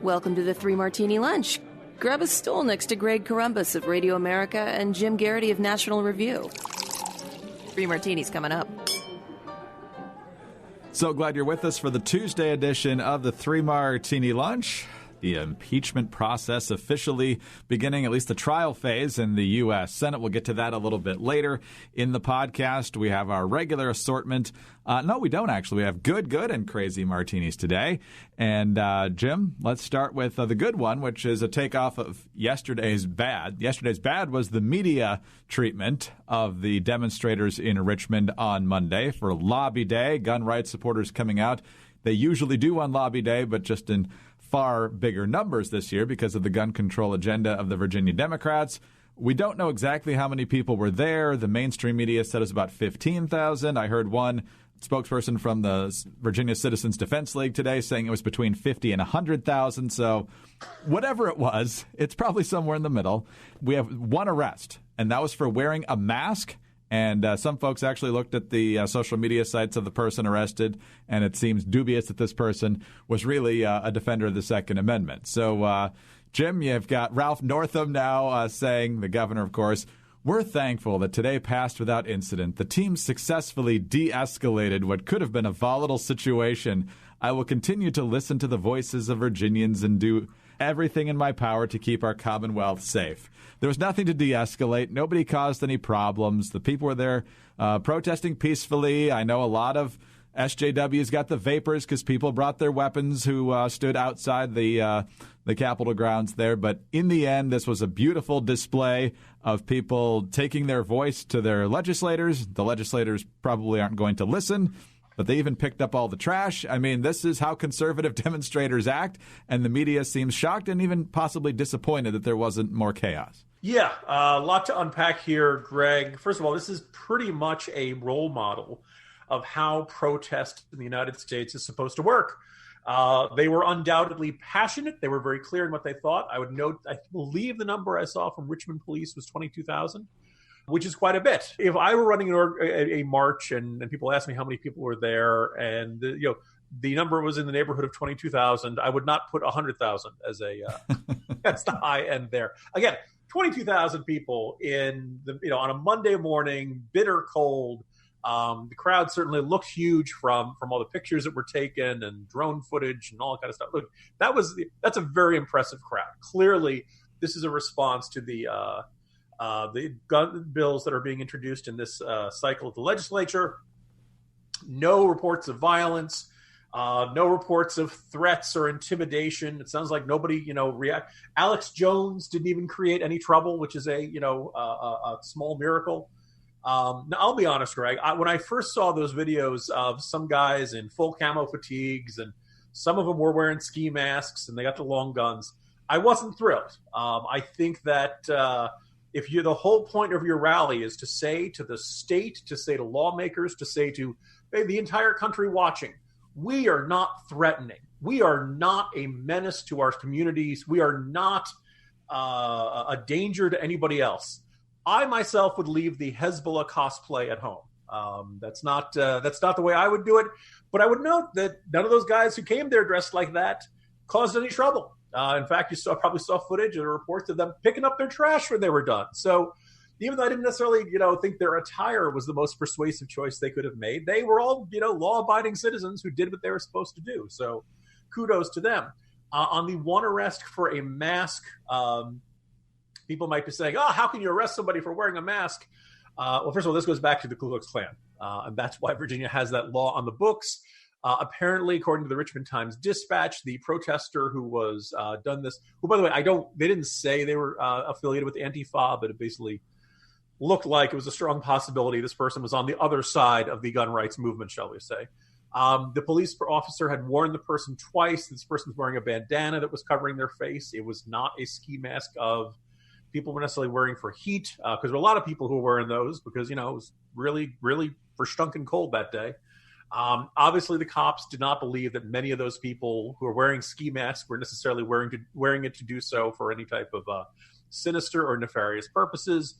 Welcome to the Three Martini Lunch. Grab a stool next to Greg Columbus of Radio America and Jim Garrity of National Review. Three Martinis coming up. So glad you're with us for the Tuesday edition of the Three Martini Lunch. The impeachment process officially beginning, at least the trial phase in the U.S. Senate. We'll get to that a little bit later in the podcast. We have our regular assortment. No, we don't actually. We have good, and crazy martinis today. And Jim, let's start with the good one, which is a takeoff of yesterday's bad. Yesterday's bad was the media treatment of the demonstrators in Richmond on Monday for Lobby Day. Gun rights supporters coming out. They usually do on Lobby Day, but just in far bigger numbers this year because of the gun control agenda of the Virginia Democrats. We don't know exactly how many people were there. The mainstream media said it was about 15,000. I heard one spokesperson from the Virginia Citizens Defense League today saying it was between 50 and 100,000. So whatever it was, it's probably somewhere in the middle. We have one arrest, and that was for wearing a mask. And some folks actually looked at the social media sites of the person arrested, and it seems dubious that this person was really a defender of the Second Amendment. So, Jim, you've got Ralph Northam now saying, the governor, of course, we're thankful that today passed without incident. The team successfully de-escalated what could have been a volatile situation. I will continue to listen to the voices of Virginians and do everything in my power to keep our Commonwealth safe. There was nothing to de-escalate. Nobody caused any problems. The people were there protesting peacefully. I know a lot of SJWs got the vapors because people brought their weapons who stood outside the Capitol grounds there. But in the end, this was a beautiful display of people taking their voice to their legislators. The legislators probably aren't going to listen, but they even picked up all the trash. I mean, this is how conservative demonstrators act, and the media seems shocked and even possibly disappointed that there wasn't more chaos. Yeah, a lot to unpack here, Greg. First of all, this is pretty much a role model of how protest in the United States is supposed to work. They were undoubtedly passionate. They were very clear in what they thought. I would note, I believe the number I saw from Richmond police was 22,000. Which is quite a bit. If I were running a march and people asked me how many people were there, and the number was in the neighborhood of 22,000, I would not put 100,000 as that's the high end there. Again, 22,000 people in on a Monday morning, bitter cold. The crowd certainly looked huge from all the pictures that were taken and drone footage and all that kind of stuff. Look, that's a very impressive crowd. Clearly, this is a response to the gun bills that are being introduced in this cycle of the legislature. No reports of violence, no reports of threats or intimidation. It sounds like nobody, react. Alex Jones didn't even create any trouble, which is a small miracle. Now, I'll be honest, Greg. When I first saw those videos of some guys in full camo fatigues and some of them were wearing ski masks and they got the long guns, I wasn't thrilled. I think that if the whole point of your rally is to say to the state, to say to lawmakers, to say to the entire country watching, we are not threatening. We are not a menace to our communities. We are not a danger to anybody else. I myself would leave the Hezbollah cosplay at home. That's not the way I would do it. But I would note that none of those guys who came there dressed like that caused any trouble. In fact, you probably saw footage and reports of them picking up their trash when they were done. So even though I didn't necessarily, think their attire was the most persuasive choice they could have made, they were all, law-abiding citizens who did what they were supposed to do. So kudos to them. On the one arrest for a mask, people might be saying, how can you arrest somebody for wearing a mask? Well, first of all, this goes back to the Ku Klux Klan. And that's why Virginia has that law on the books. Apparently, according to the Richmond Times-Dispatch, the protester who was done this, who, by the way, they didn't say they were affiliated with Antifa, but it basically looked like it was a strong possibility this person was on the other side of the gun rights movement, shall we say. The police officer had warned the person twice. This person was wearing a bandana that was covering their face. It was not a ski mask of people were necessarily wearing for heat, because there were a lot of people who were wearing those because, it was really, really for stunking cold that day. Obviously, the cops did not believe that many of those people who are wearing ski masks were necessarily wearing it to do so for any type of sinister or nefarious purposes.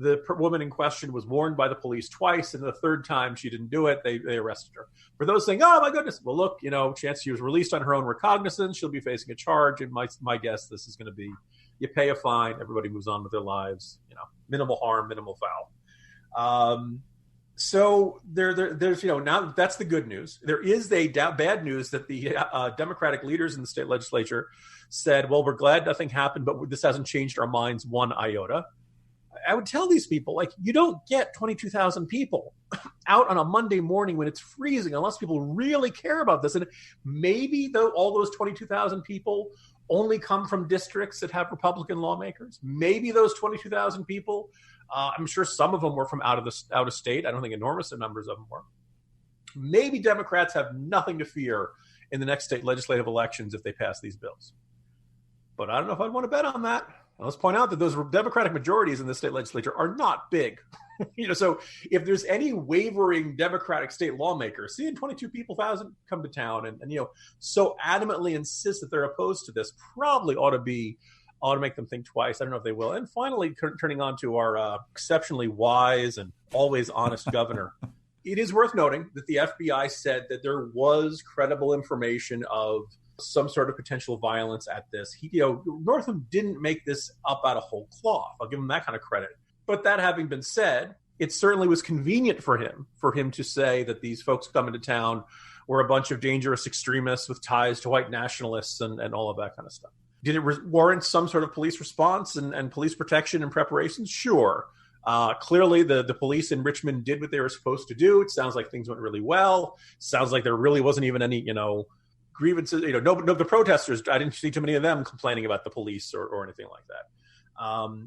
The woman in question was warned by the police twice, and the third time she didn't do it, they arrested her. For those saying, oh, my goodness, well, look, chance she was released on her own recognizance. She'll be facing a charge. And my guess, this is going to be, you pay a fine, everybody moves on with their lives, minimal harm, minimal foul. So there's, now that's the good news. There is bad news that the Democratic leaders in the state legislature said, well, we're glad nothing happened, but this hasn't changed our minds one iota. I would tell these people, you don't get 22,000 people out on a Monday morning when it's freezing unless people really care about this. And maybe all those 22,000 people only come from districts that have Republican lawmakers. Maybe those 22,000 people, I'm sure some of them were from out of state. I don't think enormous numbers of them were. Maybe Democrats have nothing to fear in the next state legislative elections if they pass these bills. But I don't know if I'd want to bet on that. Let's point out that those Democratic majorities in the state legislature are not big. So if there's any wavering Democratic state lawmaker, seeing 22,000 come to town and so adamantly insist that they're opposed to this, probably ought to make them think twice. I don't know if they will. And finally, turning on to our exceptionally wise and always honest governor, it is worth noting that the FBI said that there was credible information of some sort of potential violence at this. Northam didn't make this up out of whole cloth. I'll give him that kind of credit. But that having been said, it certainly was convenient for him to say that these folks coming to town were a bunch of dangerous extremists with ties to white nationalists and all of that kind of stuff. Did it warrant some sort of police response and police protection and preparations? Sure. Clearly, the police in Richmond did what they were supposed to do. It sounds like things went really well. Sounds like there really wasn't even any, grievances. The protesters, I didn't see too many of them complaining about the police or anything like that.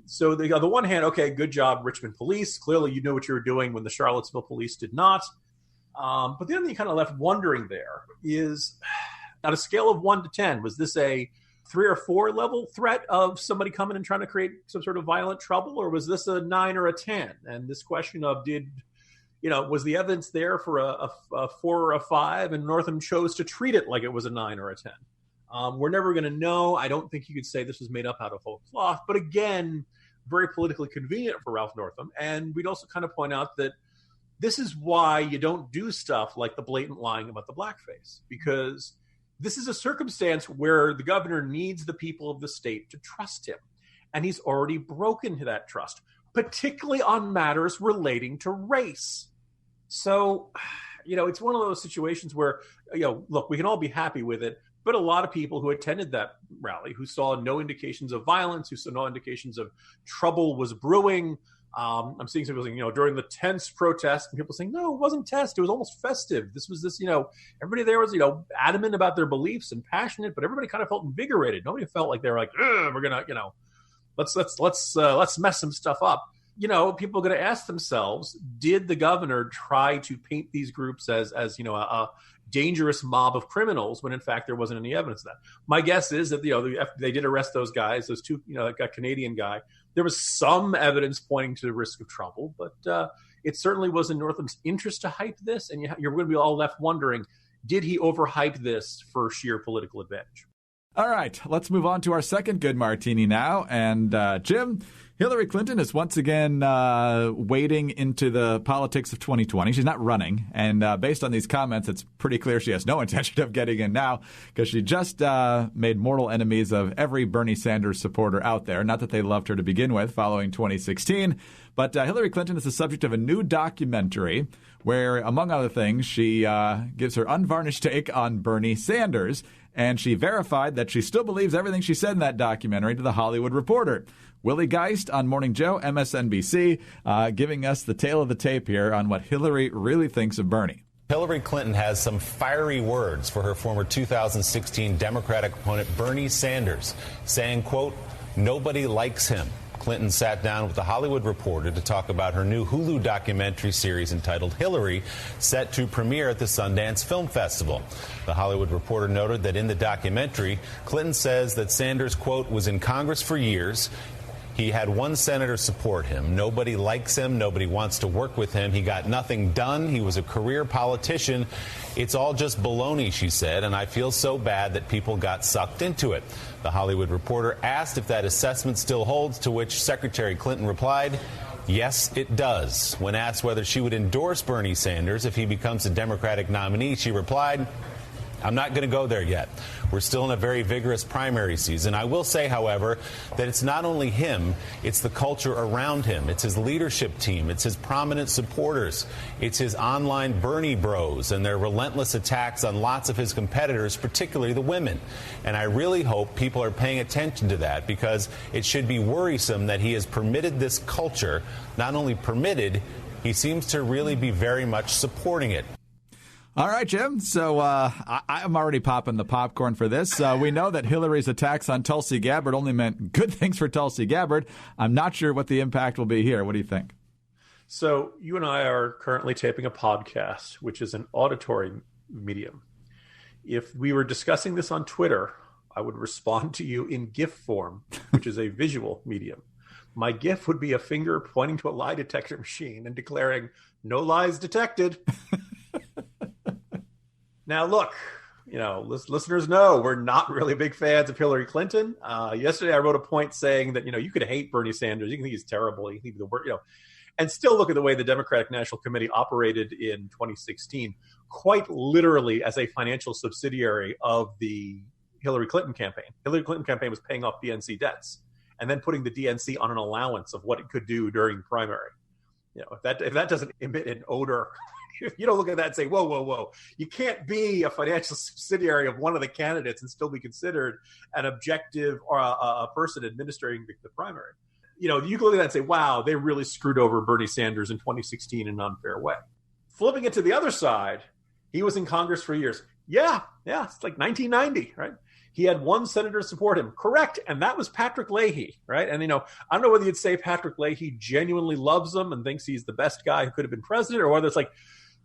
So on the one hand, okay, good job, Richmond police. Clearly, you knew what you were doing when the Charlottesville police did not. But the other thing you kind of left wondering there is, on a scale of 1 to 10, was this a 3 or 4 level threat of somebody coming and trying to create some sort of violent trouble, or was this a 9 or a 10? And this question of was the evidence there for a 4 or a 5, and Northam chose to treat it like it was a 9 or a 10? We're never going to know. I don't think you could say this was made up out of whole cloth. But again, very politically convenient for Ralph Northam. And we'd also kind of point out that this is why you don't do stuff like the blatant lying about the blackface, because this is a circumstance where the governor needs the people of the state to trust him. And he's already broken that trust, particularly on matters relating to race. So, it's one of those situations where, look, we can all be happy with it, but a lot of people who attended that rally, who saw no indications of violence, who saw no indications of trouble was brewing. I'm seeing some people saying, during the tense protest, and people saying, no, it wasn't tense. It was almost festive. This was everybody there was, adamant about their beliefs and passionate, but everybody kind of felt invigorated. Nobody felt like they were like, we're going to, let's mess some stuff up. People are going to ask themselves, did the governor try to paint these groups as a dangerous mob of criminals when in fact there wasn't any evidence of that? My guess is that, they did arrest those guys, those two, that Canadian guy. There was some evidence pointing to the risk of trouble, but it certainly was in Northam's interest to hype this. And you're going to be all left wondering, did he overhype this for sheer political advantage? All right, let's move on to our second good martini now. And Jim, Hillary Clinton is once again wading into the politics of 2020. She's not running. And based on these comments, it's pretty clear she has no intention of getting in now, because she just made mortal enemies of every Bernie Sanders supporter out there. Not that they loved her to begin with following 2016. But Hillary Clinton is the subject of a new documentary where, among other things, she gives her unvarnished take on Bernie Sanders. And she verified that she still believes everything she said in that documentary to The Hollywood Reporter. Willie Geist on Morning Joe, MSNBC, giving us the tale of the tape here on what Hillary really thinks of Bernie. Hillary Clinton has some fiery words for her former 2016 Democratic opponent Bernie Sanders, saying, quote, "Nobody likes him." Clinton sat down with The Hollywood Reporter to talk about her new Hulu documentary series entitled Hillary, set to premiere at the Sundance Film Festival. The Hollywood Reporter noted that in the documentary, Clinton says that Sanders, quote, was in Congress for years. He had one senator support him. Nobody likes him. Nobody wants to work with him. He got nothing done. He was a career politician. It's all just baloney, she said, and I feel so bad that people got sucked into it. The Hollywood Reporter asked if that assessment still holds, to which Secretary Clinton replied, Yes, it does. When asked whether she would endorse Bernie Sanders if he becomes a Democratic nominee, she replied, I'm not going to go there yet. We're still in a very vigorous primary season. I will say, however, that it's not only him, it's the culture around him. It's his leadership team. It's his prominent supporters. It's his online Bernie bros and their relentless attacks on lots of his competitors, particularly the women. And I really hope people are paying attention to that, because it should be worrisome that he has permitted this culture. Not only permitted, he seems to really be very much supporting it. All right, Jim. So I'm already popping the popcorn for this. We know that Hillary's attacks on Tulsi Gabbard only meant good things for Tulsi Gabbard. I'm not sure what the impact will be here. What do you think? So you and I are currently taping a podcast, which is an auditory medium. If we were discussing this on Twitter, I would respond to you in GIF form, which is a visual medium. My GIF would be a finger pointing to a lie detector machine and declaring, "No lies detected." Now, look, listeners know we're not really big fans of Hillary Clinton. Yesterday, I wrote a point saying that, you could hate Bernie Sanders. You can think he's terrible. You can think the worst, and still look at the way the Democratic National Committee operated in 2016, quite literally as a financial subsidiary of the Hillary Clinton campaign. Hillary Clinton campaign was paying off DNC debts and then putting the DNC on an allowance of what it could do during the primary. If that doesn't emit an odor, you don't look at that and say, whoa, whoa, whoa. You can't be a financial subsidiary of one of the candidates and still be considered an objective or a person administering the primary. You can look at that and say, wow, they really screwed over Bernie Sanders in 2016 in an unfair way. Flipping it to the other side, he was in Congress for years. Yeah, it's like 1990, right? He had one senator support him. Correct. And that was Patrick Leahy, right? And, I don't know whether you'd say Patrick Leahy genuinely loves him and thinks he's the best guy who could have been president, or whether it's like,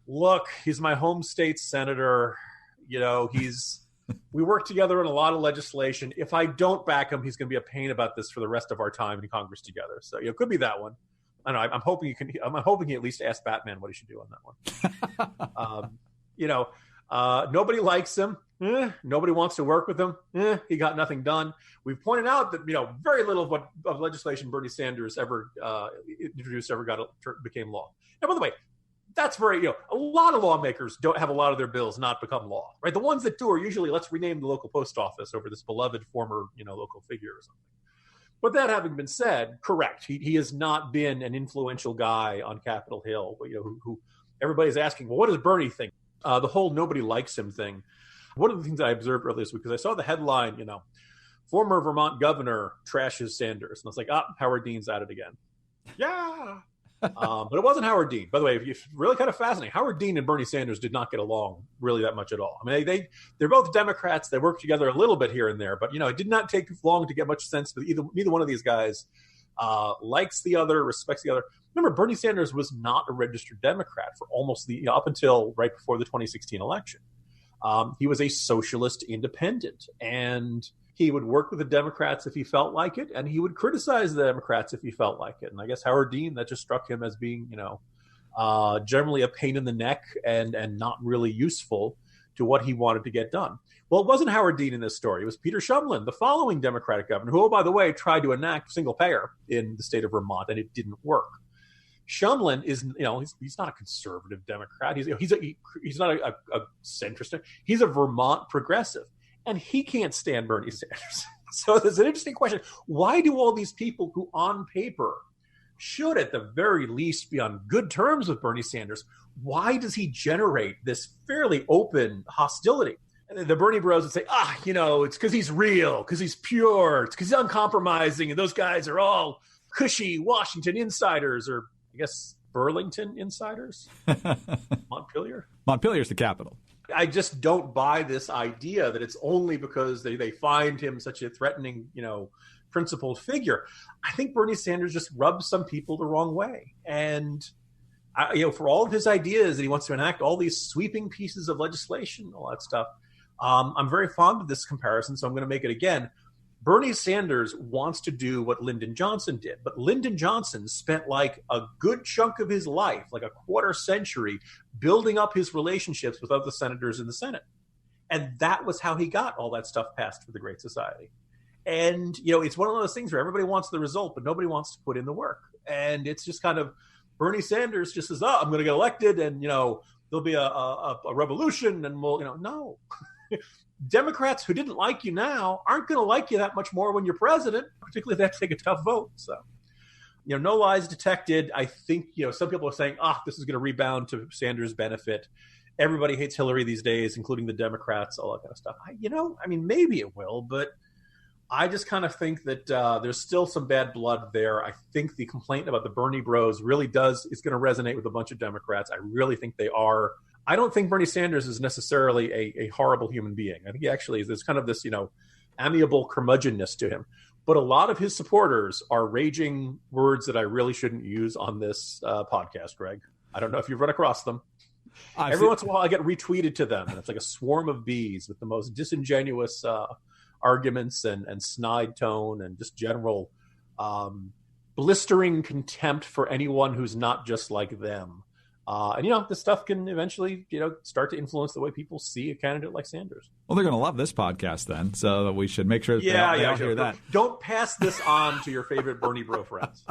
look, he's my home state senator. We work together on a lot of legislation. If I don't back him, he's going to be a pain about this for the rest of our time in Congress together. So it could be that one. I don't know. I'm hoping he at least asked Batman what he should do on that one. Nobody likes him. Nobody wants to work with him. He got nothing done. We've pointed out that very little of legislation Bernie Sanders ever introduced became law. Now, by the way, that's very, a lot of lawmakers don't have a lot of their bills not become law, right? The ones that do are usually, let's rename the local post office over this beloved former, local figure or something. But that having been said, correct. He has not been an influential guy on Capitol Hill, who everybody's asking, well, what does Bernie think? The whole nobody likes him thing. One of the things I observed earlier this week, because I saw the headline, former Vermont governor trashes Sanders. And I was like, Howard Dean's at it again. Yeah. But it wasn't Howard Dean. By the way, it's really kind of fascinating. Howard Dean and Bernie Sanders did not get along really that much at all. I mean, they're both Democrats. They work together a little bit here and there, but it did not take long to get much sense. But neither one of these guys likes the other, respects the other. Remember, Bernie Sanders was not a registered Democrat for almost up until right before the 2016 election. He was a socialist independent, and he would work with the Democrats if he felt like it, and he would criticize the Democrats if he felt like it. And I guess Howard Dean, that just struck him as being, generally a pain in the neck and not really useful to what he wanted to get done. Well, it wasn't Howard Dean in this story. It was Peter Shumlin, the following Democratic governor, who, by the way, tried to enact single payer in the state of Vermont, and it didn't work. Shumlin is, he's not a conservative Democrat. He's not a centrist. He's a Vermont progressive. And he can't stand Bernie Sanders. So there's an interesting question. Why do all these people who on paper should at the very least be on good terms with Bernie Sanders, why does he generate this fairly open hostility? And the Bernie bros would say, it's because he's real, because he's pure, it's because he's uncompromising, and those guys are all cushy Washington insiders, or I guess Burlington insiders? Montpelier? Montpelier's the capital. I just don't buy this idea that it's only because they find him such a threatening, principled figure. I think Bernie Sanders just rubs some people the wrong way. And, for all of his ideas that he wants to enact, all these sweeping pieces of legislation, all that stuff, I'm very fond of this comparison, so I'm going to make it again. Bernie Sanders wants to do what Lyndon Johnson did, but Lyndon Johnson spent like a good chunk of his life, like a quarter century, building up his relationships with other senators in the Senate. And that was how he got all that stuff passed for the Great Society. And, it's one of those things where everybody wants the result, but nobody wants to put in the work. And it's just kind of Bernie Sanders just says, I'm going to get elected and, there'll be a revolution and we'll, no. Democrats who didn't like you now aren't going to like you that much more when you're president, particularly if they have to take a tough vote. So, no lies detected. I think, some people are saying, this is going to rebound to Sanders' benefit. Everybody hates Hillary these days, including the Democrats, all that kind of stuff. Maybe it will, but I just kind of think that there's still some bad blood there. I think the complaint about the Bernie bros really is going to resonate with a bunch of Democrats. I really think they are. I don't think Bernie Sanders is necessarily a horrible human being. I think he actually is. There's kind of this, amiable curmudgeonness to him. But a lot of his supporters are raging words that I really shouldn't use on this podcast, Greg. I don't know if you've run across them. Every once in a while I get retweeted to them, and it's like a swarm of bees with the most disingenuous arguments and snide tone and just general blistering contempt for anyone who's not just like them. This stuff can eventually, start to influence the way people see a candidate like Sanders. Well, they're going to love this podcast then, so we should make sure that they all hear that. Don't pass this on to your favorite Bernie bro friends.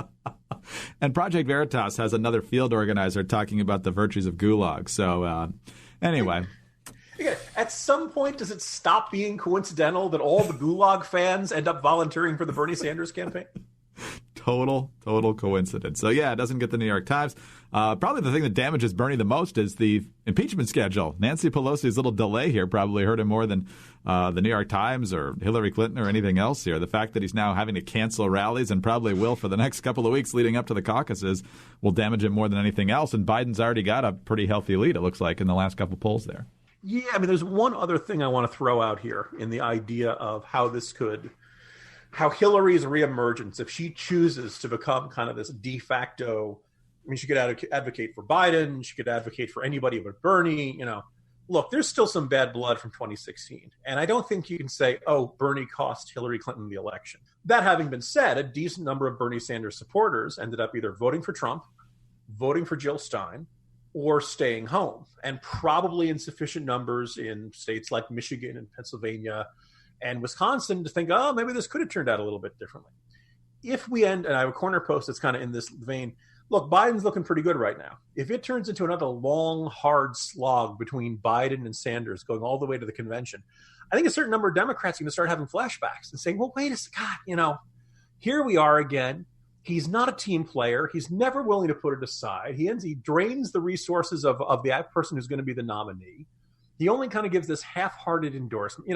And Project Veritas has another field organizer talking about the virtues of gulag. So anyway. Okay. At some point, does it stop being coincidental that all the gulag fans end up volunteering for the Bernie Sanders campaign? Total coincidence. So, yeah, it doesn't get the New York Times. Probably the thing that damages Bernie the most is the impeachment schedule. Nancy Pelosi's little delay here probably hurt him more than the New York Times or Hillary Clinton or anything else here. The fact that he's now having to cancel rallies and probably will for the next couple of weeks leading up to the caucuses will damage him more than anything else. And Biden's already got a pretty healthy lead, it looks like, in the last couple of polls there. Yeah, there's one other thing I want to throw out here in the idea of how Hillary's reemergence, if she chooses to become kind of this de facto, she could advocate for Biden, she could advocate for anybody but Bernie, Look, there's still some bad blood from 2016. And I don't think you can say, Bernie cost Hillary Clinton the election. That having been said, a decent number of Bernie Sanders supporters ended up either voting for Trump, voting for Jill Stein, or staying home, and probably in sufficient numbers in states like Michigan and Pennsylvania and Wisconsin to think, maybe this could have turned out a little bit differently. If we and I have a corner post that's kind of in this vein, look, Biden's looking pretty good right now. If it turns into another long, hard slog between Biden and Sanders going all the way to the convention, I think a certain number of Democrats are going to start having flashbacks and saying, well, wait a second, here we are again. He's not a team player. He's never willing to put it aside. He drains the resources of the person who's going to be the nominee. He only kind of gives this half-hearted endorsement.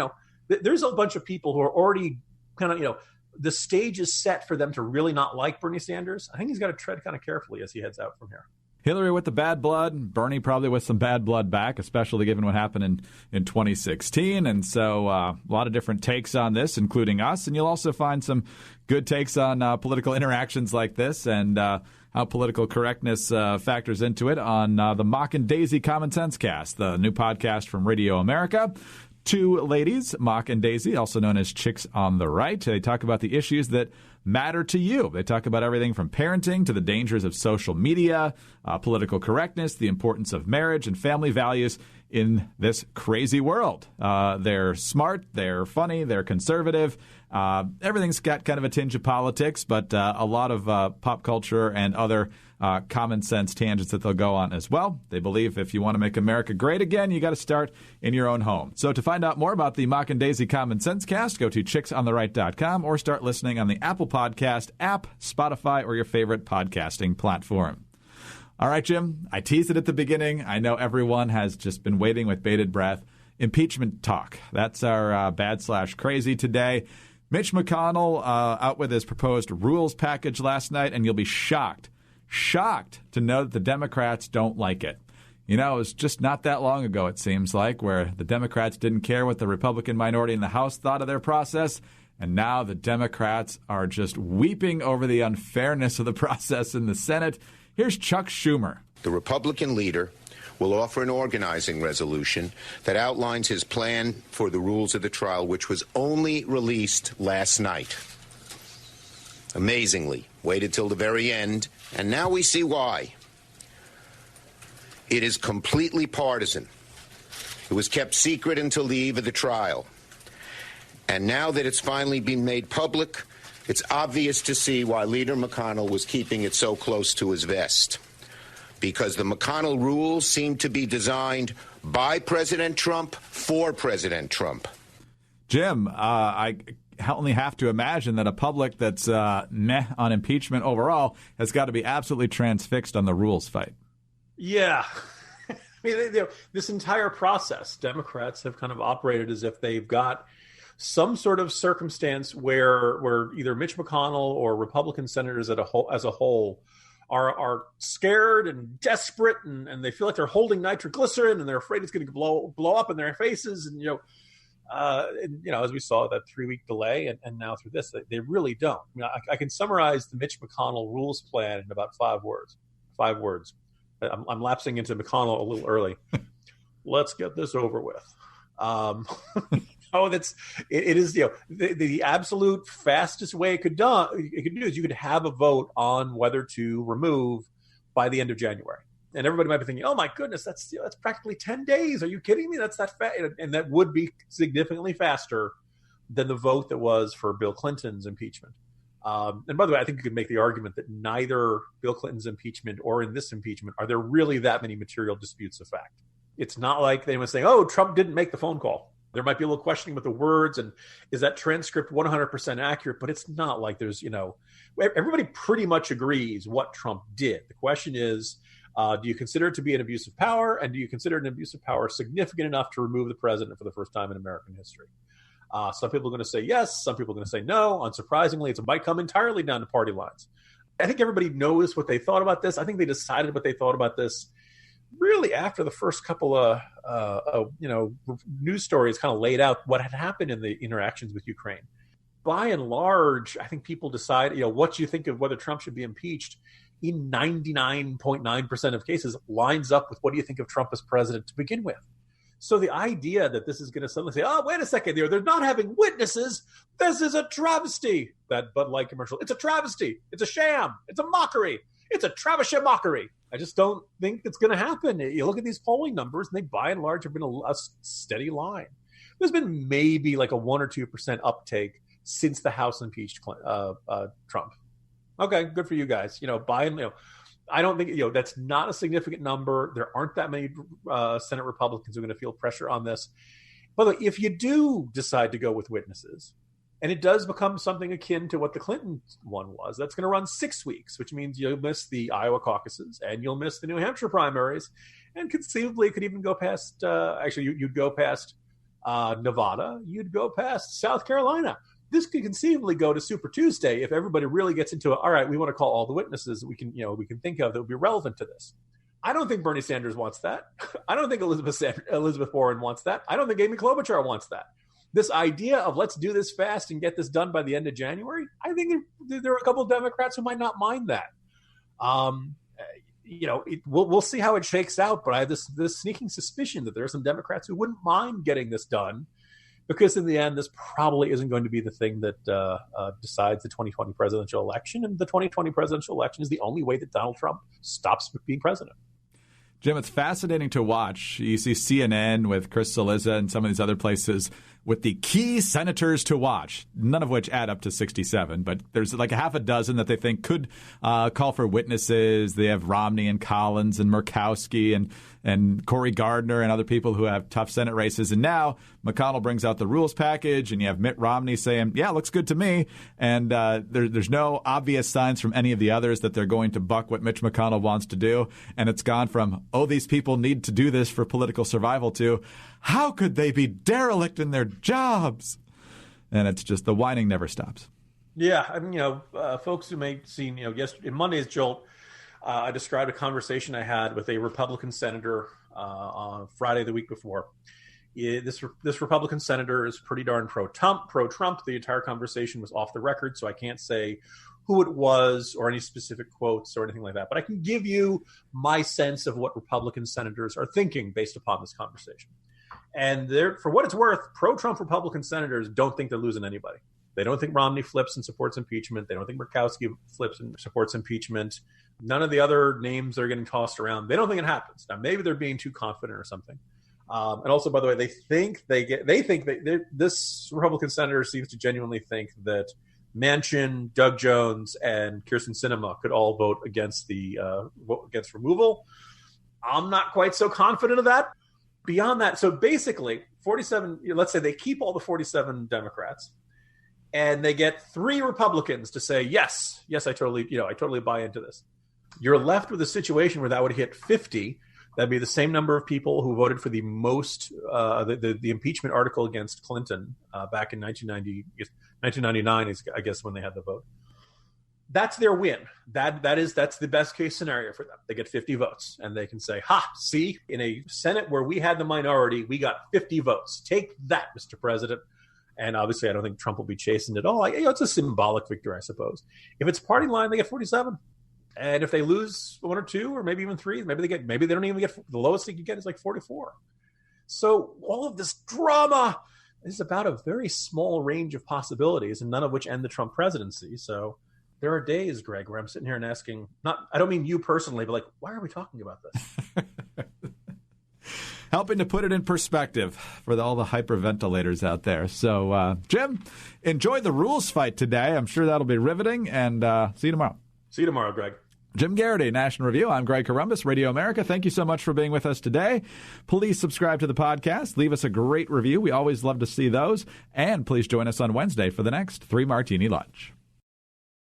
There's a bunch of people who are already kind of, the stage is set for them to really not like Bernie Sanders. I think he's got to tread kind of carefully as he heads out from here. Hillary with the bad blood, Bernie probably with some bad blood back, especially given what happened in 2016. And so a lot of different takes on this, including us. And you'll also find some good takes on political interactions like this and how political correctness factors into it on the Mock and Daisy Common Sense Cast, the new podcast from Radio America. Two ladies, Mock and Daisy, also known as Chicks on the Right. They talk about the issues that matter to you. They talk about everything from parenting to the dangers of social media, political correctness, the importance of marriage and family values in this crazy world. They're smart, they're funny, they're conservative. Everything's got kind of a tinge of politics, but a lot of pop culture and other common sense tangents that they'll go on as well. They believe if you want to make America great again, you got to start in your own home. So to find out more about the Mock and Daisy Common Sense Cast, go to chicksontheright.com or start listening on the Apple Podcast app, Spotify, or your favorite podcasting platform. All right, Jim, I teased it at the beginning. I know everyone has just been waiting with bated breath. Impeachment talk. That's our bad/crazy today. Mitch McConnell out with his proposed rules package last night, and you'll be shocked to know that the Democrats don't like it. It was just not that long ago, it seems like, where the Democrats didn't care what the Republican minority in the House thought of their process, and now the Democrats are just weeping over the unfairness of the process in the Senate. Here's Chuck Schumer. The Republican leader will offer an organizing resolution that outlines his plan for the rules of the trial, which was only released last night. Amazingly, waited till the very end, and now we see why. It is completely partisan. It was kept secret until the eve of the trial. And now that it's finally been made public, It's obvious to see why Leader McConnell was keeping it so close to his vest. Because the McConnell rules seem to be designed by President Trump for President Trump. Jim, I only have to imagine that a public that's meh on impeachment overall has got to be absolutely transfixed on the rules fight. Yeah. I mean, this entire process, Democrats have kind of operated as if they've got some sort of circumstance where either Mitch McConnell or Republican senators as a whole are scared and desperate, and they feel like they're holding nitroglycerin, and they're afraid it's going to blow up in their faces. And as we saw that 3-week delay, and now through this, they really don't. I mean, I can summarize the Mitch McConnell rules plan in about 5 words. 5 words. I'm lapsing into McConnell a little early. Let's get this over with. It is the absolute fastest way it could do is you could have a vote on whether to remove by the end of January, and everybody might be thinking, oh my goodness, that's practically 10 days. Are you kidding me? That's that fast, and that would be significantly faster than the vote that was for Bill Clinton's impeachment. And by the way, I think you could make the argument that neither Bill Clinton's impeachment or in this impeachment are there really that many material disputes of fact. It's not like they were saying, oh, Trump didn't make the phone call. There might be a little questioning with the words, and is that transcript 100% accurate? But it's not like there's, everybody pretty much agrees what Trump did. The question is, do you consider it to be an abuse of power, and do you consider an abuse of power significant enough to remove the president for the first time in American history? Some people are going to say yes. Some people are going to say no. Unsurprisingly, it might come entirely down to party lines. I think everybody knows what they thought about this. I think they decided what they thought about this really after the first couple of news stories kind of laid out what had happened in the interactions with Ukraine. By and large, I think people decide, what you think of whether Trump should be impeached in 99.9% of cases lines up with what do you think of Trump as president to begin with. So the idea that this is going to suddenly say, oh, wait a second, they're not having witnesses. This is a travesty. That Bud Light commercial. It's a travesty. It's a sham. It's a mockery. It's a travesty mockery. I just don't think it's going to happen. You look at these polling numbers, and they by and large have been a steady line. There's been maybe like a 1 or 2% uptake since the House impeached Trump. Okay, good for you guys. I don't think that's not a significant number. There aren't that many Senate Republicans who are going to feel pressure on this. But if you do decide to go with witnesses, and it does become something akin to what the Clinton one was, that's going to run 6 weeks, which means you'll miss the Iowa caucuses and you'll miss the New Hampshire primaries, and conceivably it could even go past. You'd go past Nevada, you'd go past South Carolina. This could conceivably go to Super Tuesday if everybody really gets into it. All right, we want to call all the witnesses that we can think of that would be relevant to this. I don't think Bernie Sanders wants that. I don't think Elizabeth Warren wants that. I don't think Amy Klobuchar wants that. This idea of let's do this fast and get this done by the end of January, I think there are a couple of Democrats who might not mind that. We'll see how it shakes out, but I have this sneaking suspicion that there are some Democrats who wouldn't mind getting this done, because in the end, this probably isn't going to be the thing that decides the 2020 presidential election. And the 2020 presidential election is the only way that Donald Trump stops being president. Jim, it's fascinating to watch. You see CNN with Chris Cillizza and some of these other places with the key senators to watch, none of which add up to 67. But there's like a half a dozen that they think could call for witnesses. They have Romney and Collins and Murkowski and Cory Gardner and other people who have tough Senate races. And now McConnell brings out the rules package, and you have Mitt Romney saying, yeah, looks good to me. And there's no obvious signs from any of the others that they're going to buck what Mitch McConnell wants to do. And it's gone from, oh, these people need to do this for political survival to, how could they be derelict in their jobs? And it's just the whining never stops. Yeah, I mean, folks who may have seen, yesterday in Monday's Jolt, I described a conversation I had with a Republican senator on Friday the week before. This Republican senator is pretty darn pro-Trump. The entire conversation was off the record, so I can't say who it was or any specific quotes or anything like that. But I can give you my sense of what Republican senators are thinking based upon this conversation. And for what it's worth, pro-Trump Republican senators don't think they're losing anybody. They don't think Romney flips and supports impeachment. They don't think Murkowski flips and supports impeachment. None of the other names that are getting tossed around, they don't think it happens. Now, maybe they're being too confident or something. And also, by the way, this Republican senator seems to genuinely think that Manchin, Doug Jones, and Kyrsten Sinema could all vote against against removal. I'm not quite so confident of that. Beyond that, so basically, 47. Let's say they keep all the 47 Democrats, and they get 3 Republicans to say yes, I totally buy into this. You're left with a situation where that would hit 50. That'd be the same number of people who voted for the most the impeachment article against Clinton back in 1999 is, I guess, when they had the vote. That's their win. That's the best case scenario for them. They get 50 votes, and they can say, "Ha! See, in a Senate where we had the minority, we got 50 votes. Take that, Mr. President." And obviously, I don't think Trump will be chastened at all. It's a symbolic victory, I suppose. If it's party line, they get 47. And if they lose 1 or 2, or maybe even 3, maybe they don't even get, the lowest they could get is like 44. So all of this drama is about a very small range of possibilities, and none of which end the Trump presidency. So there are days, Greg, where I'm sitting here and asking, I don't mean you personally, but like, why are we talking about this? Helping to put it in perspective for all the hyperventilators out there. So, Jim, enjoy the rules fight today. I'm sure that'll be riveting, and see you tomorrow. See you tomorrow, Greg. Jim Garrity, National Review. I'm Greg Corombos, Radio America. Thank you so much for being with us today. Please subscribe to the podcast. Leave us a great review. We always love to see those. And please join us on Wednesday for the next 3 Martini Lunch.